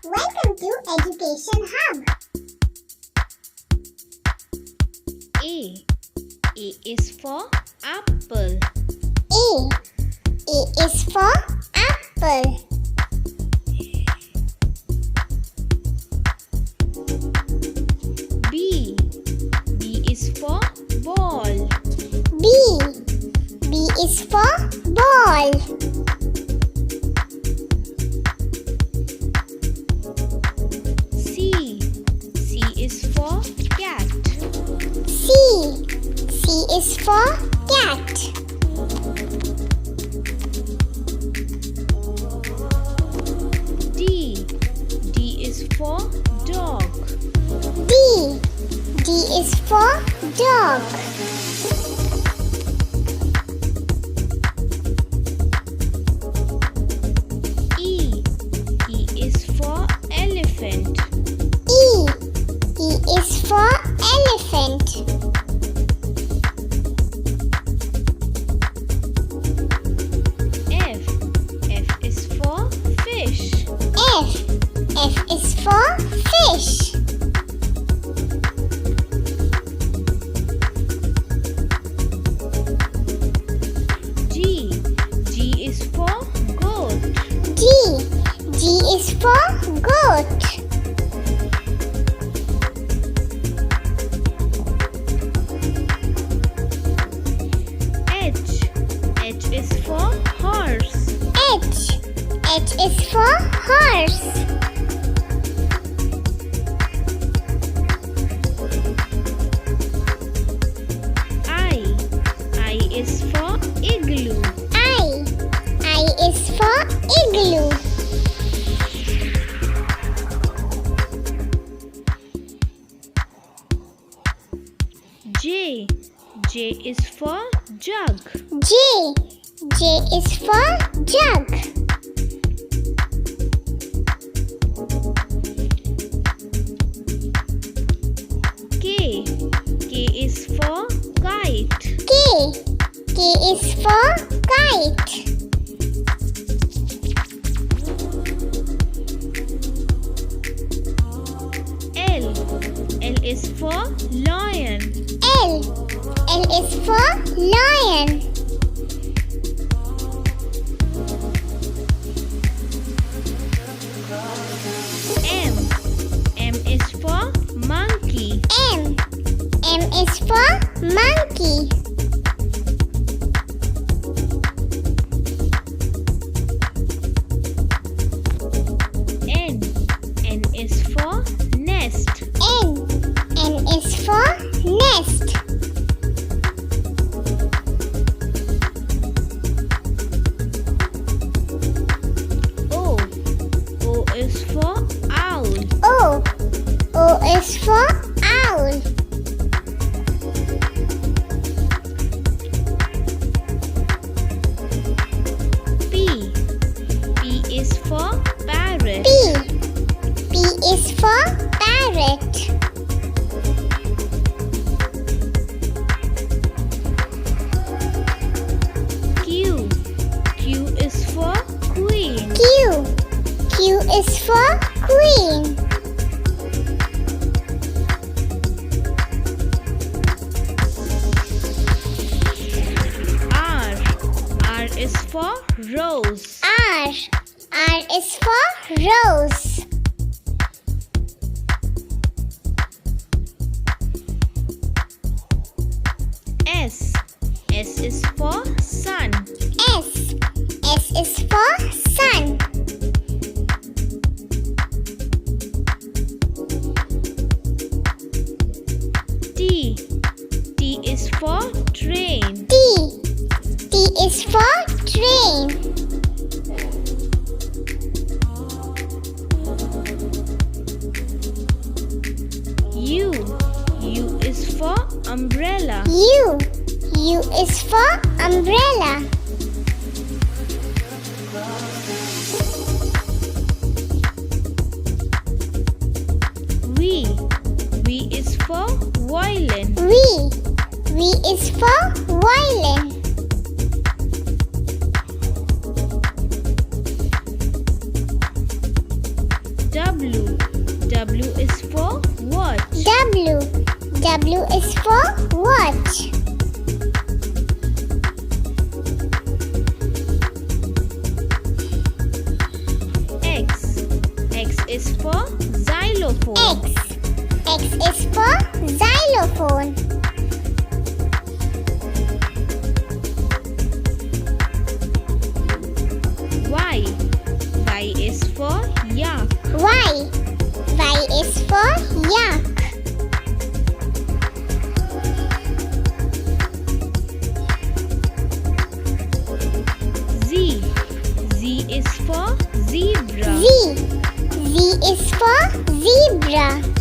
Welcome to Education Hub. A. A is for apple. A. A is for apple. B. B is for ball. B. B is for ball. C. C is for cat. C. C is for cat. D. D is for dog. D. D is for dog. E. E is for elephant. E. E is for elephant. F. F is for fish. F. F is for fish. G. G is for goat. G. G is for goat. H. H is for horse. H. H is for horse. I. I is for igloo. I. I is for igloo. J. J is for jug. J. J is for jug. K. K is for kite. K. K is for kite. L. L is for lion. L. L is for lion. M. M is for monkey. M. M is for monkey. N. N is for nest. N. N is for nest. O. O is for owl. O. O is for owl. P. P is for parrot. P. P is for parrot. Q. Q is for queen. Q. Q is for queen. R. R is for rose. R. R is for rose. S. S is for sun. S. S is for sun. T. T is for train. T. T is for train. U. U is for umbrella. U. U is for umbrella. V. V is for violin. V. V is for violin. W. W. W is for watch. W. W is for watch. X. X is for xylophone. X. X is for xylophone. Y. Y is for yak. Y. Y is for yak. Z. Z is for zebra. Z. Z is for zebra.